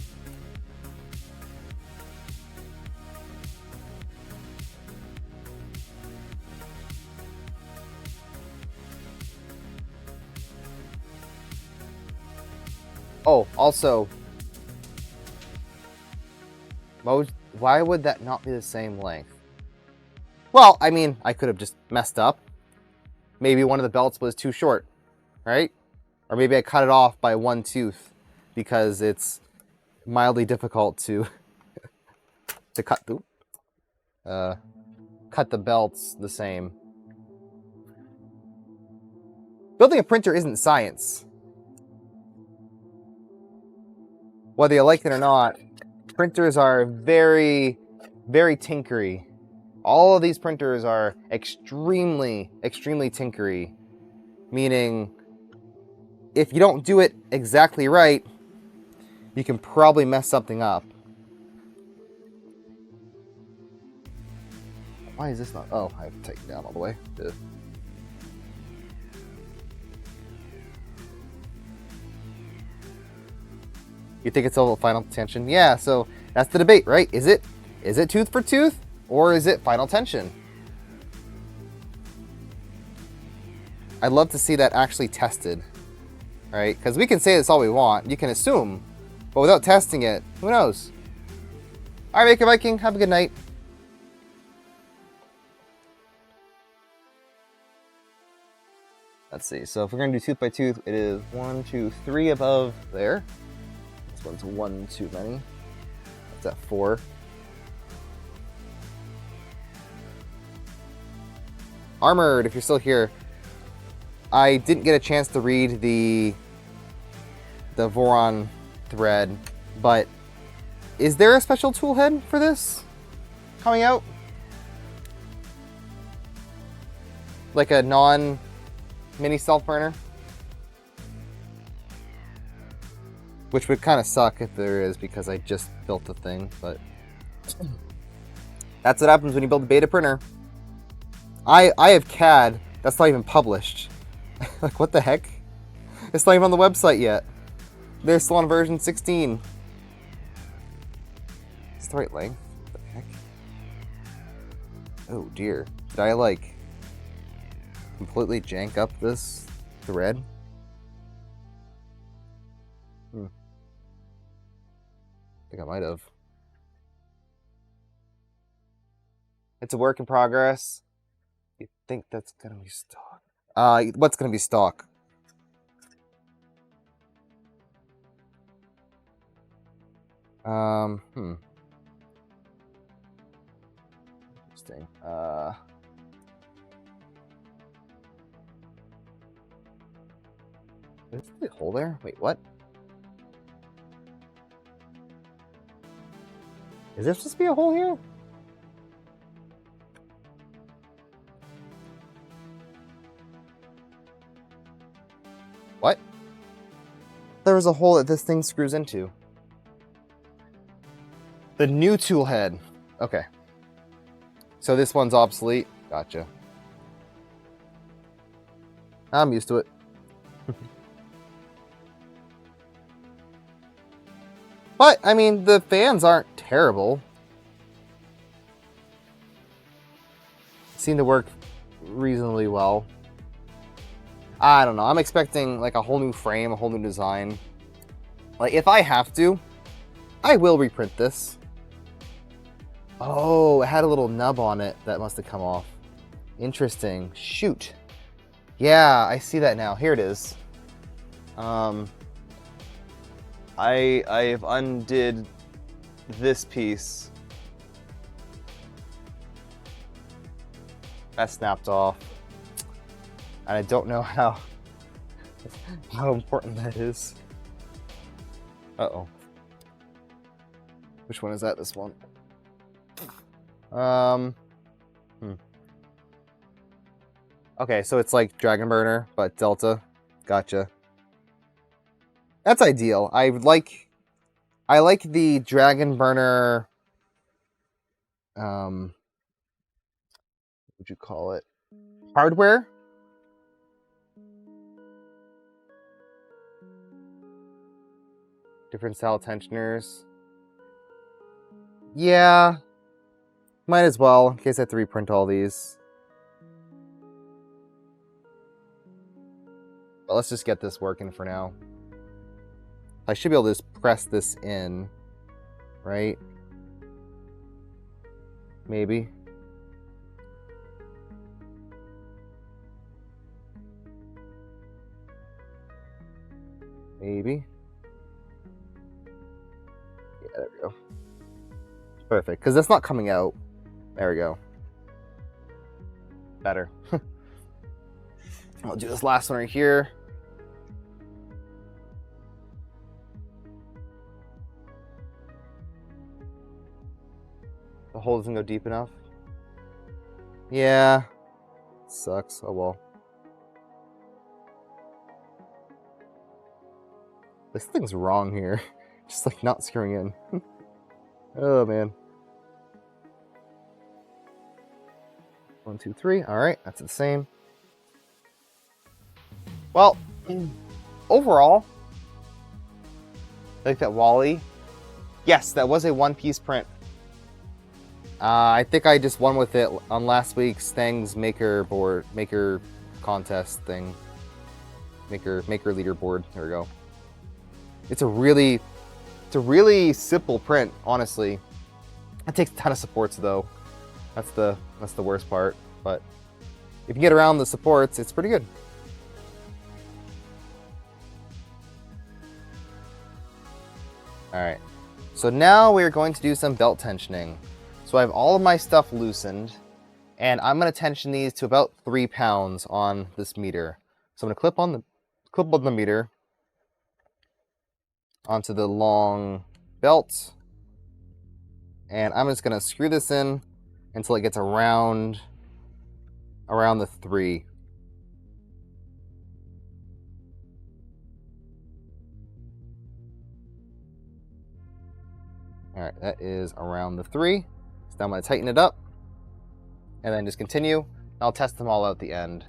Oh, also, why would that not be the same length? Well, I mean, I could have just messed up. Maybe one of the belts was too short, right? Or maybe I cut it off by one tooth because it's mildly difficult to cut the belts the same. Building a printer isn't science. Whether you like it or not, printers are very, very tinkery. All of these printers are extremely, extremely tinkery. Meaning, if you don't do it exactly right, you can probably mess something up. Why is this not? Oh, I have to take it down all the way. Ugh. You think it's all final tension? Yeah, so that's the debate, right? Is it tooth for tooth or is it final tension? I'd love to see that actually tested, right? Because we can say this all we want. You can assume, but without testing it, who knows? All right, Maker Viking, have a good night. Let's see. So if we're going to do tooth by tooth, it is 1, 2, 3 above there. This one's 1 too many. That's at 4. Armored, if you're still here. I didn't get a chance to read the Voron thread, but is there a special toolhead for this coming out? Like a non-mini self-burner? Which would kind of suck if there is, because I just built the thing, but that's what happens when you build a beta printer. I have CAD that's not even published. Like, what the heck? It's not even on the website yet. They're still on version 16. It's the right length. What the heck? Oh dear. Did I, like, completely jank up this thread? I think I might have. It's a work in progress. You think that's gonna be stock? What's gonna be stock? Interesting. Is there a hole there? Wait, what? Is there supposed to be a hole here? What? There was a hole that this thing screws into. The new tool head. Okay. So this one's obsolete. Gotcha. I'm used to it. But, I mean, the fans aren't terrible. Seem to work reasonably well. I don't know. I'm expecting, like, a whole new frame, a whole new design. Like, if I have to, I will reprint this. Oh, it had a little nub on it that must have come off. Interesting. Shoot. Yeah, I see that now. Here it is. I've undid this piece. That snapped off. And I don't know how important that is. Uh-oh. Which one is that? This one. Okay, so it's like Dragon Burner, but Delta. Gotcha. That's ideal. I like the Dragon Burner. What would you call it? Hardware. Different style tensioners. Yeah. Might as well, in case I have to reprint all these. But let's just get this working for now. I should be able to just press this in, right? Maybe. Maybe. Yeah, there we go. Perfect, because that's not coming out. There we go. Better. I'll do this last one right here. The hole doesn't go deep enough. Yeah. Sucks. Oh well. This thing's wrong here. Just like not screwing in. Oh man. 1, 2, 3. Alright, that's the same. Well, overall, like that Wally. Yes, that was a one-piece print. I think I just won with it on last week's Stang's maker contest thing. Maker leaderboard. There we go. It's a really simple print, honestly. It takes a ton of supports though. That's the worst part. But if you can get around the supports, it's pretty good. Alright. So now we're going to do some belt tensioning. So I have all of my stuff loosened, and I'm going to tension these to about 3 pounds on this meter. So I'm going to clip on the meter onto the long belt, and I'm just going to screw this in until it gets around the 3. All right, that is around the 3. So I'm going to tighten it up and then just continue. I'll test them all out at the end.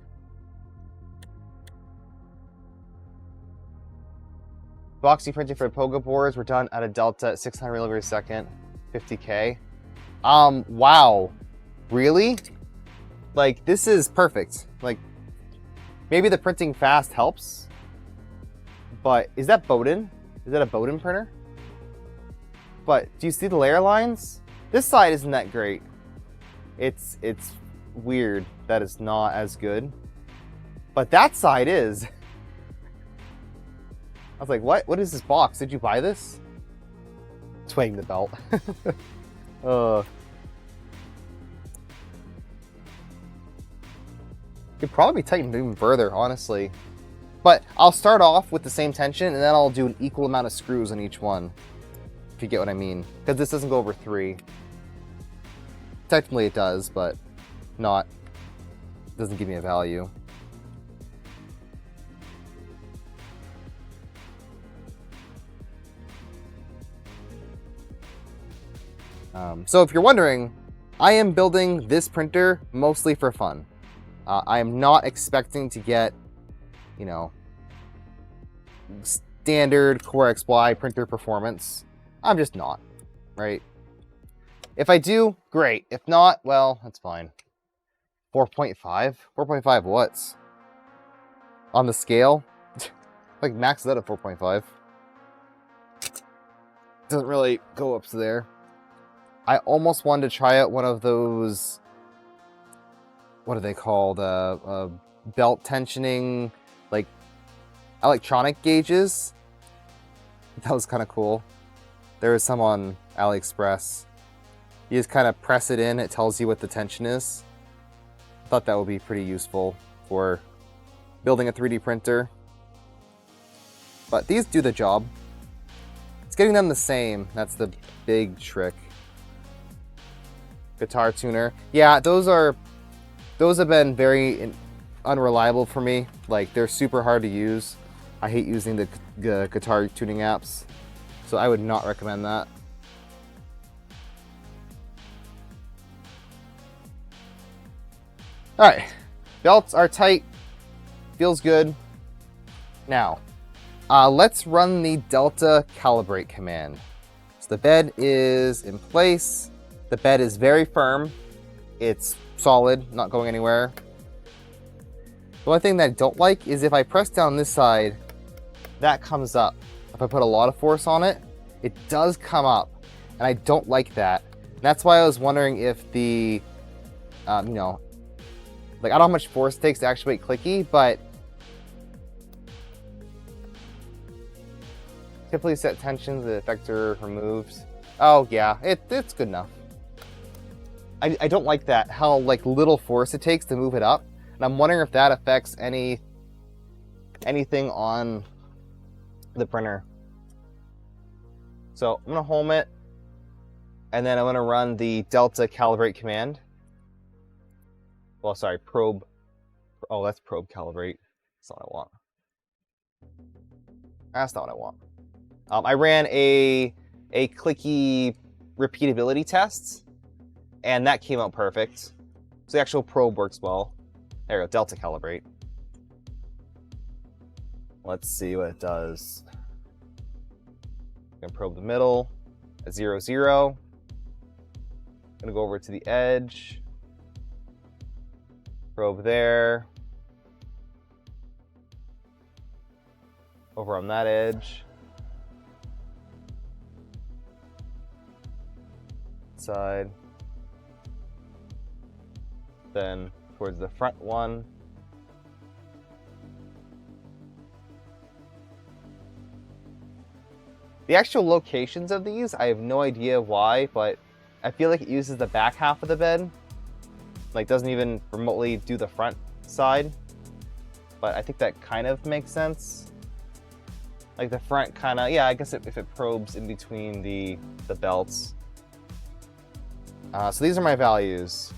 Boxy printing for Pogo boards were done at a Delta at 600 millimeters per second, 50K. Wow. Really? Like, this is perfect. Like, maybe the printing fast helps, but is that Bowden? Is that a Bowden printer? But do you see the layer lines? This side isn't that great. It's weird that it's not as good. But that side is. I was like, what is this box? Did you buy this? Twang the belt. Could probably be tightened even further, honestly. But I'll start off with the same tension, and then I'll do an equal amount of screws on each one. If you get what I mean. Because this doesn't go over 3. Technically it does, but doesn't give me a value. So if you're wondering, I am building this printer mostly for fun. I am not expecting to get, you know, standard Core XY printer performance. I'm just not, right? If I do, great. If not, well, that's fine. 4.5? 4.5 what's? On the scale? Like max that at 4.5. Doesn't really go up to there. I almost wanted to try out one of those, what are they called? Belt tensioning, like electronic gauges. That was kind of cool. There was some on AliExpress. You just kind of press it in, it tells you what the tension is. I thought that would be pretty useful for building a 3D printer. But these do the job. It's getting them the same. That's the big trick. guitar tuner. Yeah, those have been very unreliable for me. Like, they're super hard to use. I hate using the guitar tuning apps, so I would not recommend that. All right, belts are tight, feels good. Now, let's run the Delta Calibrate command. So the bed is in place. The bed is very firm. It's solid, not going anywhere. The only thing that I don't like is if I press down this side, that comes up. If I put a lot of force on it, it does come up, and I don't like that. And that's why I was wondering if the, you know, like, I don't know how much force it takes to actuate clicky, but typically set tensions, the effector removes. Oh yeah, it's good enough. I don't like that, how like little force it takes to move it up. And I'm wondering if that affects anything on the printer. So I'm gonna home it, and then I'm gonna run the Delta Calibrate command. Well, sorry, probe. Oh, that's probe calibrate. That's not what I want. That's not what I want. I ran a clicky repeatability test, and that came out perfect. So the actual probe works well. There we go, Delta Calibrate. Let's see what it does. I'm gonna probe the middle at 0, 0. I'm gonna go over to the edge. Probe there. Over on that edge. Side. Then towards the front one. The actual locations of these, I have no idea why, but I feel like it uses the back half of the bed. Like, doesn't even remotely do the front side. But I think that kind of makes sense. Like, the front kind of, yeah, I guess if it probes in between the belts. So these are my values.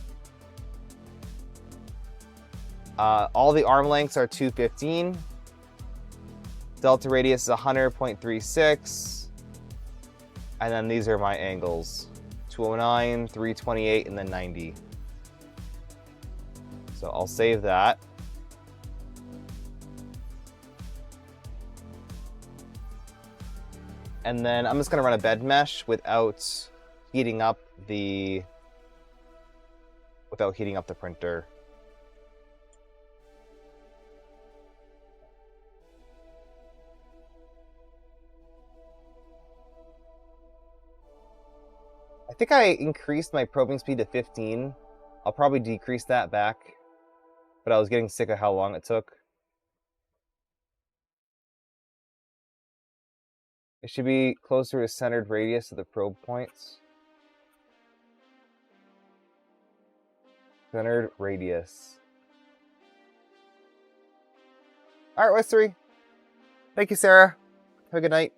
All the arm lengths are 215. Delta radius is 100.36. And then these are my angles. 209, 328, and then 90. So I'll save that. And then I'm just gonna run a bed mesh without heating up the printer. I think I increased my probing speed to 15. I'll probably decrease that back, but I was getting sick of how long it took. It should be closer to centered radius of the probe points. Centered radius. All right, West3. Thank you, Sarah. Have a good night.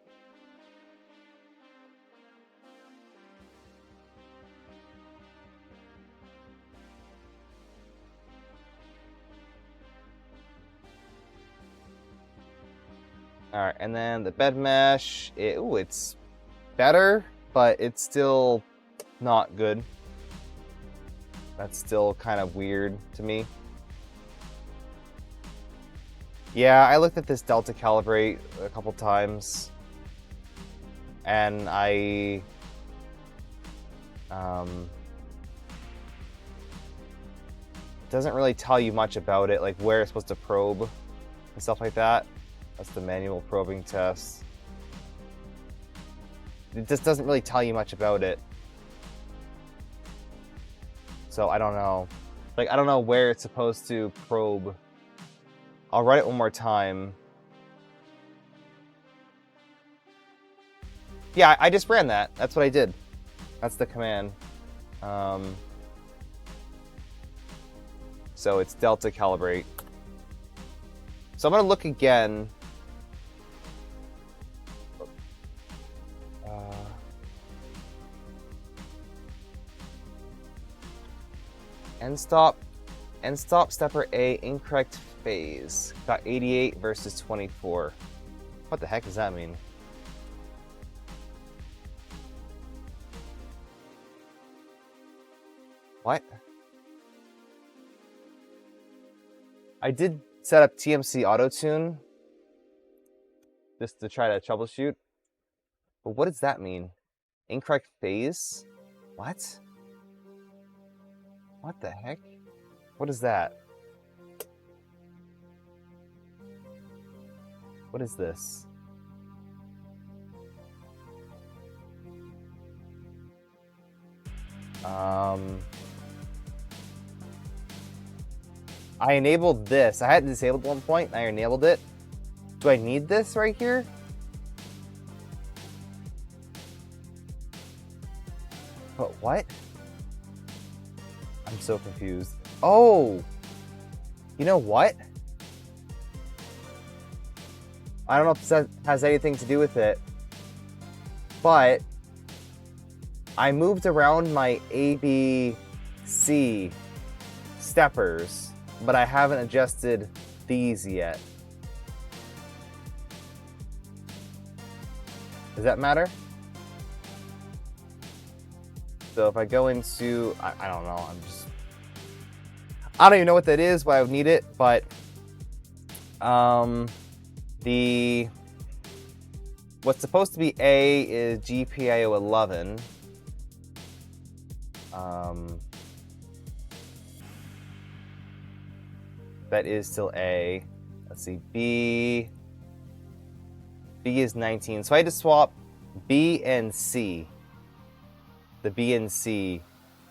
All right, and then the bed mesh, it's better, but it's still not good. That's still kind of weird to me. Yeah, I looked at this Delta Calibrate a couple times, and it doesn't really tell you much about it, like where it's supposed to probe and stuff like that. That's the manual probing test. It just doesn't really tell you much about it. So I don't know. Like, I don't know where it's supposed to probe. I'll write it one more time. Yeah, I just ran that. That's what I did. That's the command. So it's Delta Calibrate. So I'm gonna look again. End stop stepper A, incorrect phase. Got 88 versus 24. What the heck does that mean? What? I did set up TMC auto tune just to try to troubleshoot. But what does that mean? Incorrect phase? What? What the heck? What is that? What is this? I enabled this. I had it disabled at one point, and I enabled it. Do I need this right here? But what? I'm so confused. Oh! You know what? I don't know if that has anything to do with it, but I moved around my ABC steppers, but I haven't adjusted these yet. Does that matter? So if I go into, I don't know, I don't even know what that is, why I would need it, but what's supposed to be A is GPIO 11. That is still A. Let's see, B is 19. So I had to swap B and C. The B and C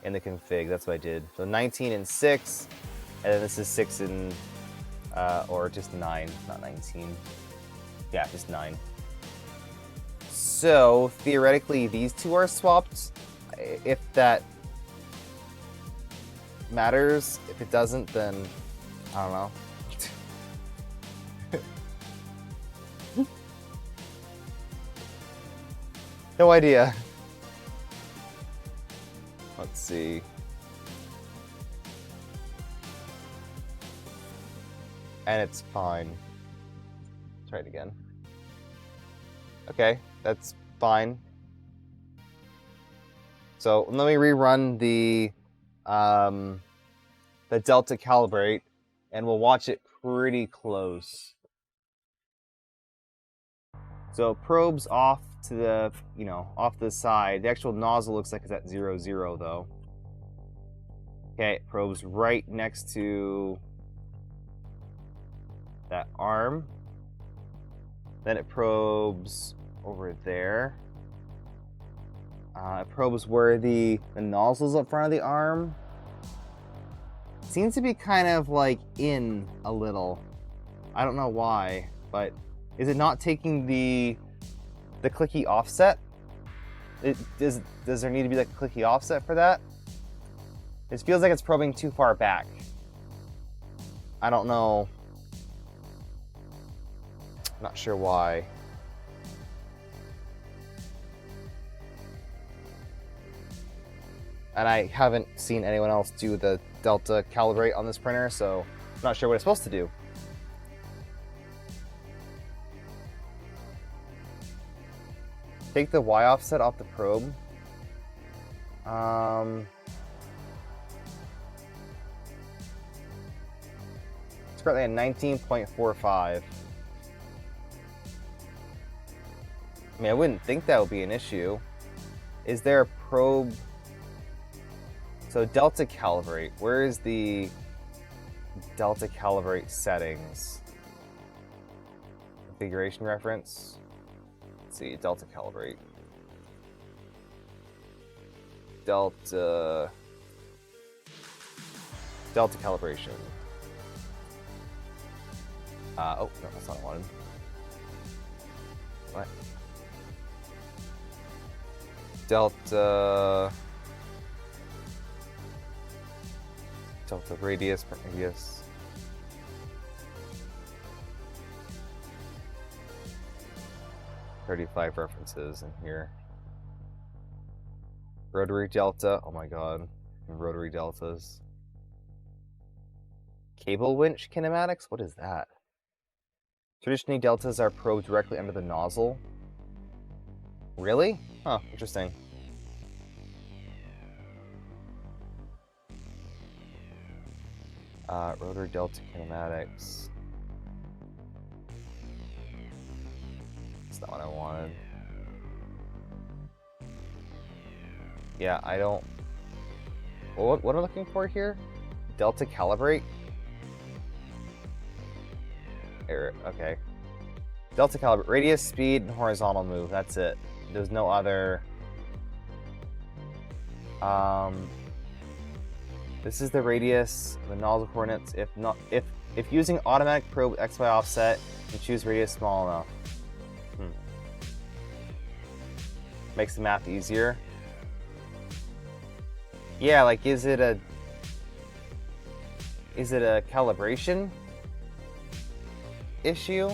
in the config. That's what I did. So 19 and 6, and then this is 6 and or just 9, not 19. Yeah, just 9. So theoretically, these two are swapped. If that matters, if it doesn't, then I don't know. No idea. Let's see. And it's fine. Try it again. Okay, that's fine. So let me rerun the delta calibrate, and we'll watch it pretty close. So probes off to the, off the side. The actual nozzle looks like it's at 0, 0 though. Okay, it probes right next to that arm. Then it probes over there. It probes where the nozzle's up front of the arm. Seems to be kind of like in a little. I don't know why, but is it not taking the clicky offset? Does there need to be like a clicky offset for that? It feels like it's probing too far back. I don't know. Not sure why. And I haven't seen anyone else do the delta calibrate on this printer, so I'm not sure what it's supposed to do. Take the Y offset off the probe. It's currently at 19.45. I mean, I wouldn't think that would be an issue. Is there a probe? So delta calibrate, where is the delta calibrate settings? Configuration reference. Let's see, delta calibrate. Delta calibration. Oh, no, that's not what I wanted. What? Delta radius. 35 references in here. Rotary delta. Oh my god. Rotary deltas. Cable winch kinematics? What is that? Traditionally, deltas are probed directly under the nozzle. Really? Huh, interesting. Rotor delta kinematics. That's not what I wanted. Yeah, I don't... What am I looking for here? Delta calibrate? Error, okay. Delta calibrate. Radius, speed, and horizontal move. That's it. There's no other... This is the radius, the nozzle coordinates. If using automatic probe XY offset, you choose radius small enough. Makes the math easier. Yeah, like is it a calibration issue?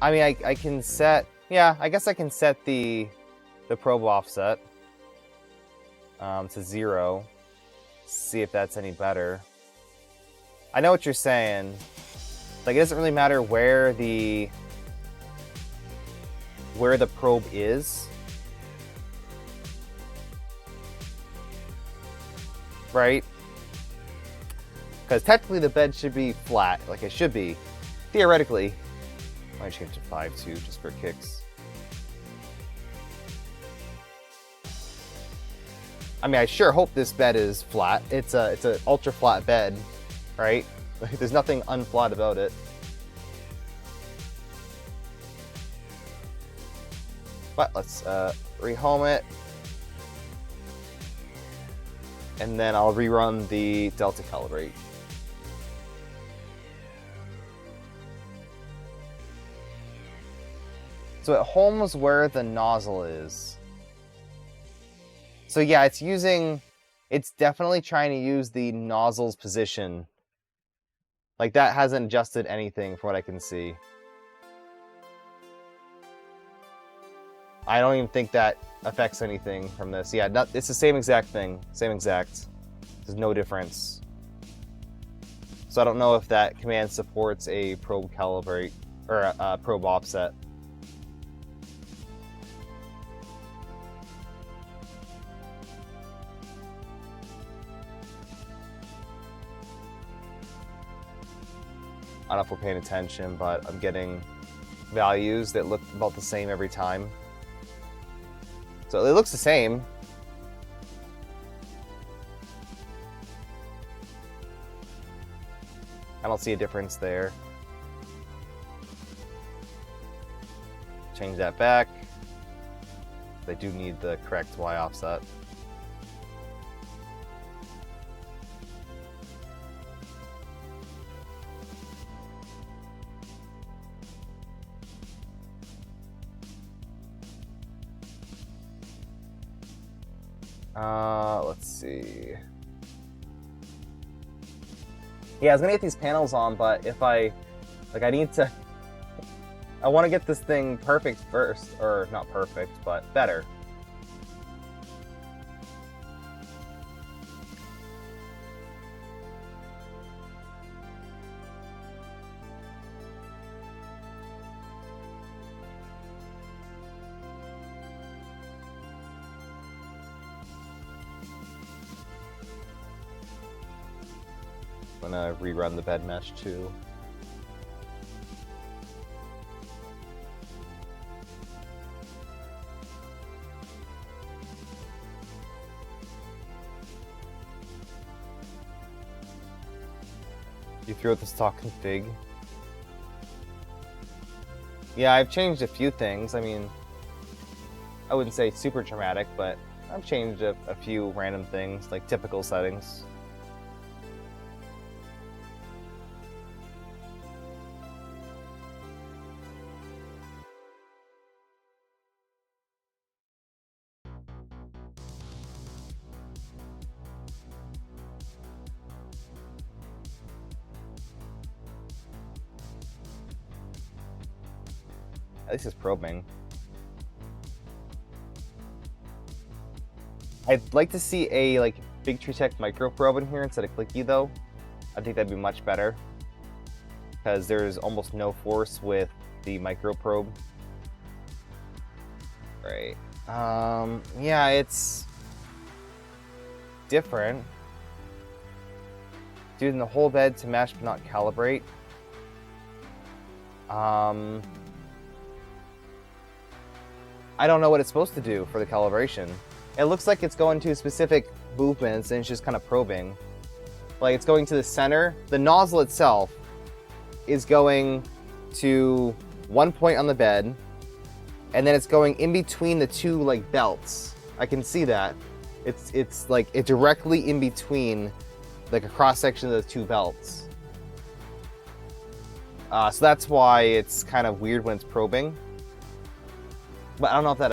I mean, I can set, yeah, I guess I can set the probe offset to 0. See if that's any better. I know what you're saying. Like, it doesn't really matter where the probe is. Right? Because technically the bed should be flat, like it should be. Theoretically. I might change to 5 too, just for kicks. I mean, I sure hope this bed is flat. It's an ultra flat bed, right? Like, there's nothing unflat about it. But let's rehome it. And then I'll rerun the delta calibrate. So it homes where the nozzle is. So yeah, it's definitely trying to use the nozzle's position. Like, that hasn't adjusted anything from what I can see. I don't even think that affects anything from this. Yeah, it's the same exact thing. Same exact. There's no difference. So I don't know if that command supports a probe calibrate, or a probe offset. I don't know if we're paying attention, but I'm getting values that look about the same every time. So it looks the same. I don't see a difference there. Change that back. They do need the correct Y offset. Let's see. Yeah, I was gonna get these panels on, but if I want to get this thing perfect first, or not perfect, but better. I'm gonna rerun the bed mesh too. You threw out the stock config. Yeah, I've changed a few things. I mean, I wouldn't say super dramatic, but I've changed a few random things, like typical settings. At least it's probing. I'd like to see a Big Tree Tech micro probe in here instead of clicky though. I think that'd be much better because there's almost no force with the micro probe. Right. Yeah, it's different. Doing the whole bed to mesh but not calibrate. I don't know what it's supposed to do for the calibration. It looks like it's going to specific movements and it's just kind of probing. Like it's going to the center. The nozzle itself is going to one point on the bed, and then it's going in between the two like belts. I can see that. It's like it directly in between, like a cross section of the two belts. So that's why it's kind of weird when it's probing. But I don't know if that